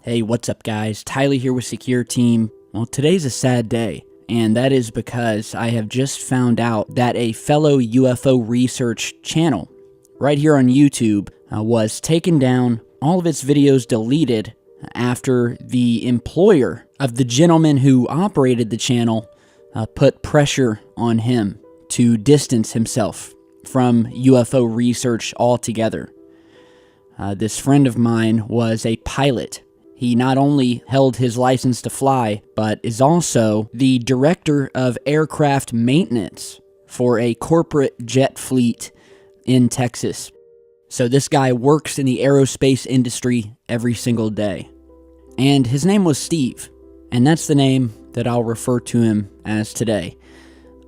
Hey, what's up guys? Tyler here with Secure Team. Well, today's a sad day, and that is because I have just found out that a fellow UFO research channel right here on YouTube was taken down, all of its videos deleted after the employer of the gentleman who operated the channel put pressure on him to distance himself from UFO research altogether. This friend of mine was a pilot. He not only held his license to fly, but is also the director of aircraft maintenance for a corporate jet fleet in Texas. So this guy works in the aerospace industry every single day. And his name was Steve, and that's the name that I'll refer to him as today.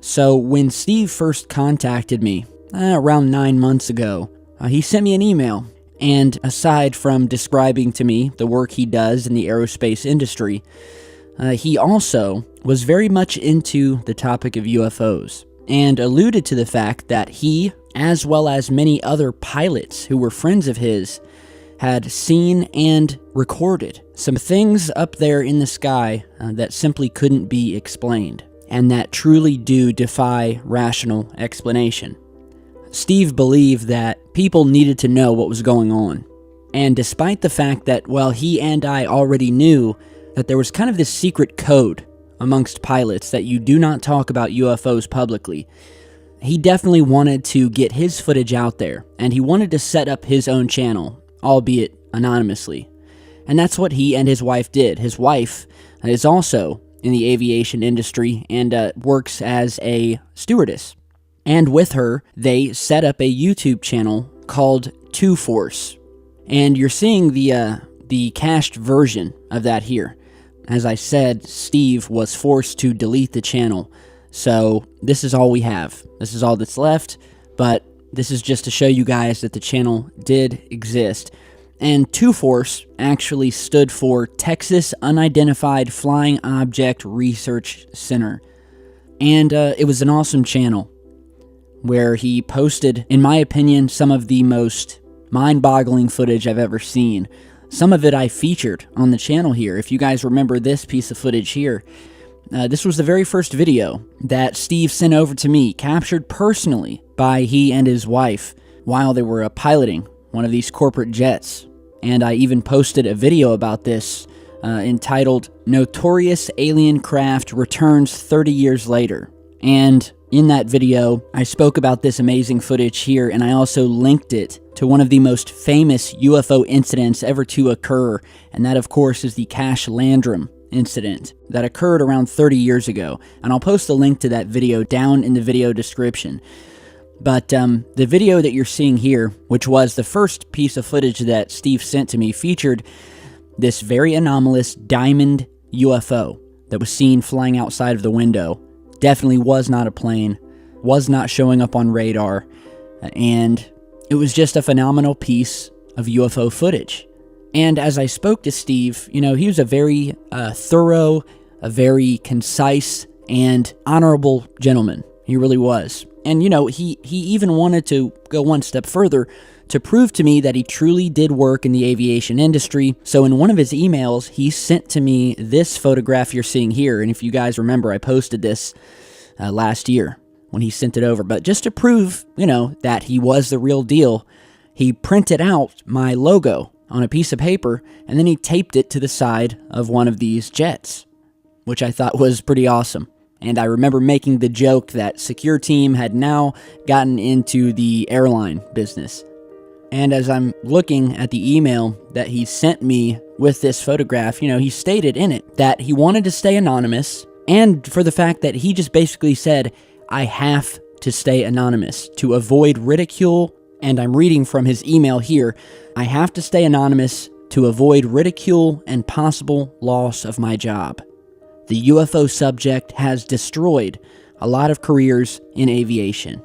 So when Steve first contacted me, around 9 months ago, he sent me an email. And aside from describing to me the work he does in the aerospace industry, he also was very much into the topic of UFOs and alluded to the fact that he, as well as many other pilots who were friends of his, had seen and recorded some things up there in the sky that simply couldn't be explained, and that truly do defy rational explanation. Steve believed that people needed to know what was going on. And despite the fact that, well, he and I already knew that there was kind of this secret code amongst pilots that you do not talk about UFOs publicly, he definitely wanted to get his footage out there, and he wanted to set up his own channel, albeit anonymously. And that's what he and his wife did. His wife is also in the aviation industry and works as a stewardess. And with her, they set up a YouTube channel called 2Force. And you're seeing the cached version of that here. As I said, Steve was forced to delete the channel. So this is all we have. This is all that's left. But this is just to show you guys that the channel did exist. And 2Force actually stood for Texas Unidentified Flying Object Research Center. And it was an awesome channel, where he posted, in my opinion, some of the most mind-boggling footage I've ever seen. Some of it I featured on the channel here. If you guys remember this piece of footage here, this was the very first video that Steve sent over to me, captured personally by he and his wife while they were piloting one of these corporate jets. And I even posted a video about this entitled, "Notorious Alien Craft Returns 30 Years Later." And in that video, I spoke about this amazing footage here, and I also linked it to one of the most famous UFO incidents ever to occur, and that, of course, is the Cash-Landrum incident that occurred around 30 years ago. And I'll post a link to that video down in the video description. But the video that you're seeing here, which was the first piece of footage that Steve sent to me, featured this very anomalous diamond UFO that was seen flying outside of the window. Definitely was not a plane, was not showing up on radar, and it was just a phenomenal piece of UFO footage. And as I spoke to Steve, you know, he was a very thorough, a very concise, and honorable gentleman. He really was. And, you know, he even wanted to go one step further to prove to me that he truly did work in the aviation industry. So in one of his emails, he sent to me this photograph you're seeing here. And if you guys remember, I posted this last year when he sent it over. But just to prove, you know, that he was the real deal, he printed out my logo on a piece of paper, and then he taped it to the side of one of these jets, which I thought was pretty awesome. And I remember making the joke that Secure Team had now gotten into the airline business. And as I'm looking at the email that he sent me with this photograph, you know, he stated in it that he wanted to stay anonymous, and for the fact that he just basically said, I have to stay anonymous to avoid ridicule. And I'm reading from his email here, I have to stay anonymous to avoid ridicule and possible loss of my job. The UFO subject has destroyed a lot of careers in aviation.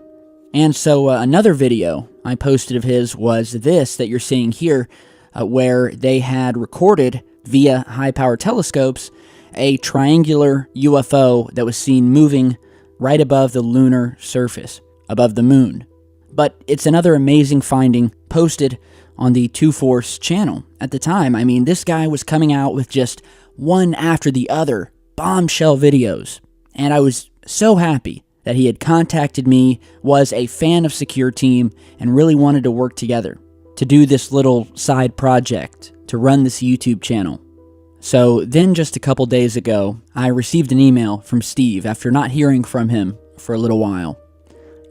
And so another video I posted of his was this that you're seeing here, where they had recorded via high-power telescopes a triangular UFO that was seen moving right above the lunar surface, above the moon. But it's another amazing finding posted on the 2-Force channel. At the time, I mean, this guy was coming out with just one after the other bombshell videos. And I was so happy that he had contacted me, was a fan of Secure Team, and really wanted to work together to do this little side project, to run this YouTube channel. So then just a couple days ago, I received an email from Steve after not hearing from him for a little while.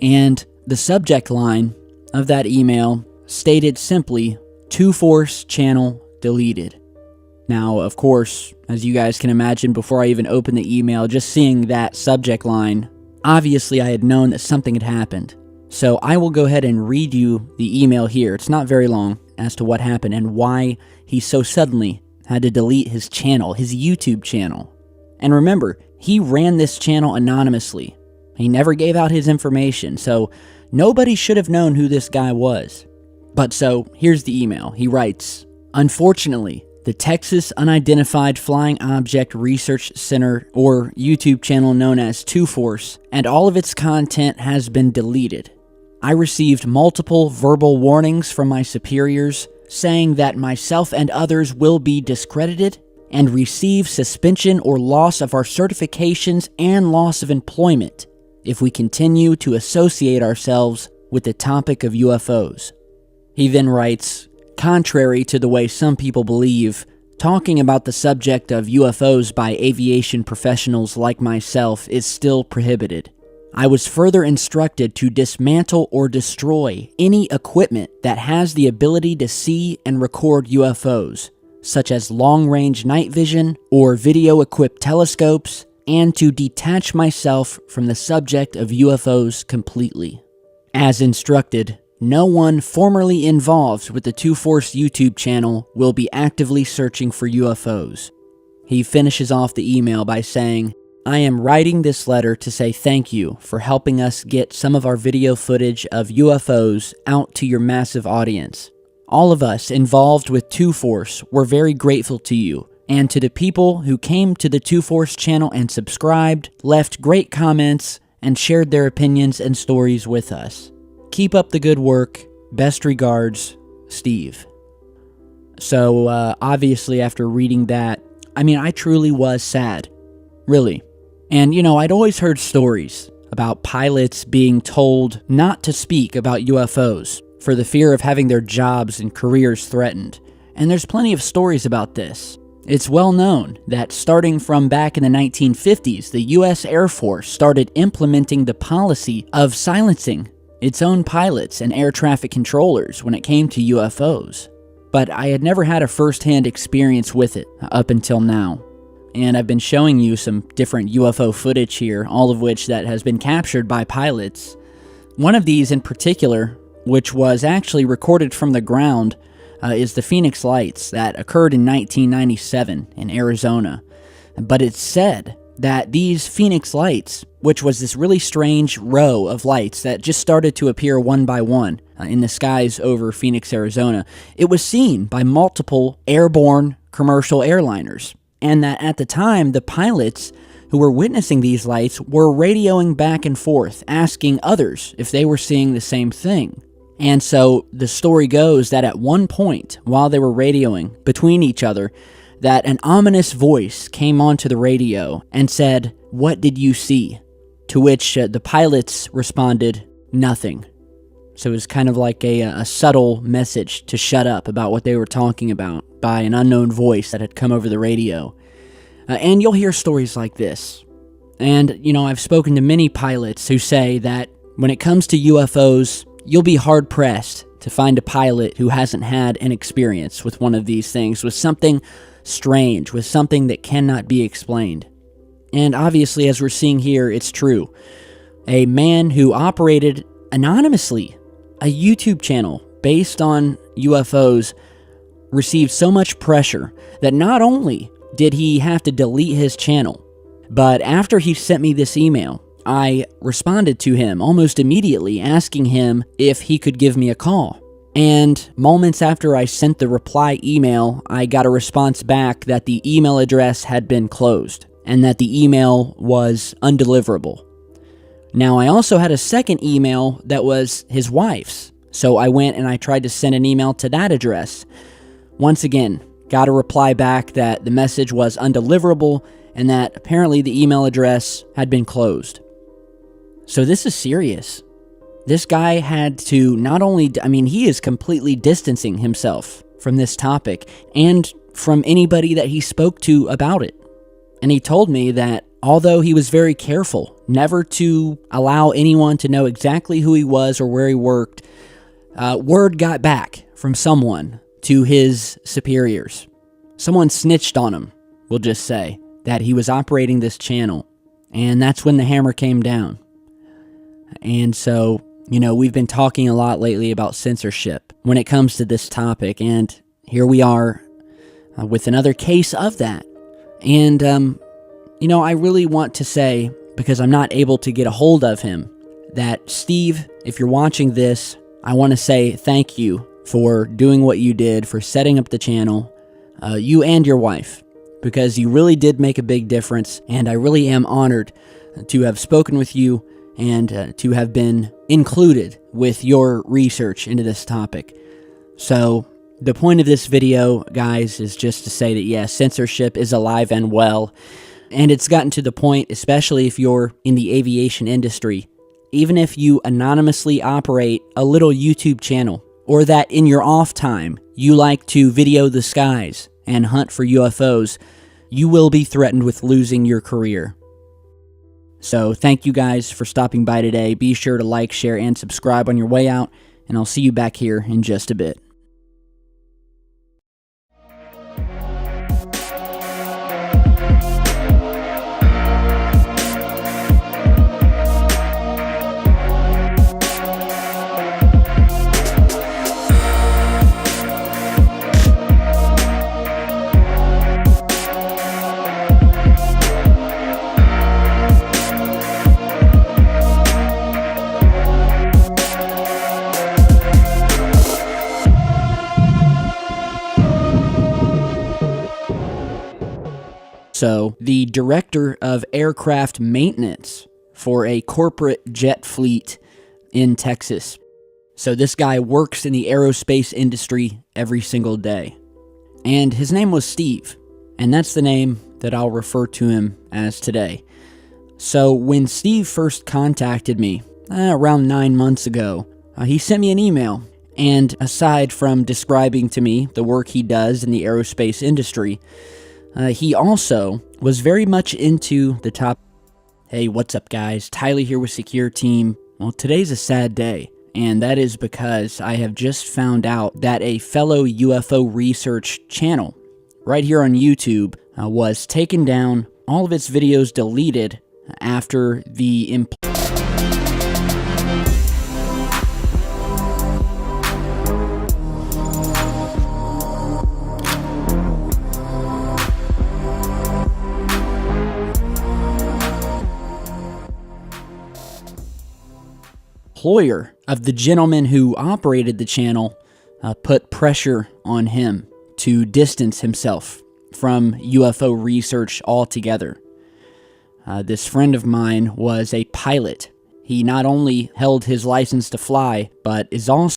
And the subject line of that email stated simply, 2-Force channel deleted. Now, of course, as you guys can imagine, before I even opened the email, just seeing that subject line, obviously I had known that something had happened. So I will go ahead and read you the email here. It's not very long as to what happened and why he so suddenly had to delete his channel, his YouTube channel. And remember, he ran this channel anonymously. He never gave out his information, so nobody should have known who this guy was. But so, here's the email. He writes, "Unfortunately, the Texas Unidentified Flying Object Research Center, or YouTube channel known as 2-Force, and all of its content has been deleted. I received multiple verbal warnings from my superiors saying that myself and others will be discredited and receive suspension or loss of our certifications and loss of employment if we continue to associate ourselves with the topic of UFOs." He then writes, "Contrary to the way some people believe, talking about the subject of UFOs by aviation professionals like myself is still prohibited. I was further instructed to dismantle or destroy any equipment that has the ability to see and record UFOs, such as long-range night vision or video-equipped telescopes, and to detach myself from the subject of UFOs completely. As instructed, no one formerly involved with the 2-Force YouTube channel will be actively searching for UFOs." He finishes off the email by saying, "I am writing this letter to say thank you for helping us get some of our video footage of UFOs out to your massive audience. All of us involved with 2-Force were very grateful to you, and to the people who came to the 2-Force channel and subscribed, left great comments, and shared their opinions and stories with us. Keep up the good work. Best regards, Steve." So, obviously after reading that, I mean, I truly was sad. Really. And, you know, I'd always heard stories about pilots being told not to speak about UFOs for the fear of having their jobs and careers threatened. And there's plenty of stories about this. It's well known that starting from back in the 1950s, the U.S. Air Force started implementing the policy of silencing its own pilots and air traffic controllers when it came to UFOs. But I had never had a first-hand experience with it up until now. And I've been showing you some different UFO footage here, all of which that has been captured by pilots. One of these in particular, which was actually recorded from the ground, is the Phoenix Lights that occurred in 1997 in Arizona. But it's said that these Phoenix Lights, which was this really strange row of lights that just started to appear one by one in the skies over Phoenix, Arizona, it was seen by multiple airborne commercial airliners. And that at the time, the pilots who were witnessing these lights were radioing back and forth, asking others if they were seeing the same thing. And so the story goes that at one point, while they were radioing between each other, that an ominous voice came onto the radio and said, "What did you see?" To which the pilots responded, "Nothing." So it was kind of like a subtle message to shut up about what they were talking about by an unknown voice that had come over the radio. And you'll hear stories like this. And, you know, I've spoken to many pilots who say that when it comes to UFOs, you'll be hard-pressed to find a pilot who hasn't had an experience with one of these things, with something strange, with something that cannot be explained. And obviously, as we're seeing here, it's true. A man who operated anonymously a YouTube channel based on UFOs received so much pressure that not only did he have to delete his channel, but after he sent me this email, I responded to him almost immediately asking him if he could give me a call. And moments after I sent the reply email, I got a response back that the email address had been closed and that the email was undeliverable. Now, I also had a second email that was his wife's, So I went and I tried to send an email to that address. Once again, got a reply back that the message was undeliverable and that apparently the email address had been closed. So this is serious. This guy had to not only, he is completely distancing himself from this topic and from anybody that he spoke to about it. And he told me that although he was very careful never to allow anyone to know exactly who he was or where he worked, word got back from someone to his superiors. Someone snitched on him, we'll just say, that he was operating this channel. And that's when the hammer came down. And so, we've been talking a lot lately about censorship when it comes to this topic. And here we are with another case of that. And, I really want to say, because I'm not able to get a hold of him, that Steve, if you're watching this, I want to say thank you for doing what you did, for setting up the channel, you and your wife, because you really did make a big difference, and I really am honored to have spoken with you and to have been included with your research into this topic. So the point of this video, guys, is just to say that, yes, censorship is alive and well, and it's gotten to the point, especially if you're in the aviation industry, even if you anonymously operate a little YouTube channel, or that in your off time you like to video the skies and hunt for UFOs, you will be threatened with losing your career. So thank you guys for stopping by today. Be sure to like, share, and subscribe on your way out, and I'll see you back here in just a bit. So, the director of aircraft maintenance for a corporate jet fleet in Texas. So this guy works in the aerospace industry every single day. And his name was Steve, and that's the name that I'll refer to him as today. So when Steve first contacted me, around 9 months ago, he sent me an email. And aside from describing to me the work he does in the aerospace industry, he also was very much into the top. Hey, what's up, guys? Tyler here with Secure Team. Well, today's a sad day, and that is because I have just found out that a fellow UFO research channel right here on YouTube was taken down, all of its videos deleted after the employer of the gentleman who operated the channel put pressure on him to distance himself from UFO research altogether. This friend of mine was a pilot. He not only held his license to fly, but is also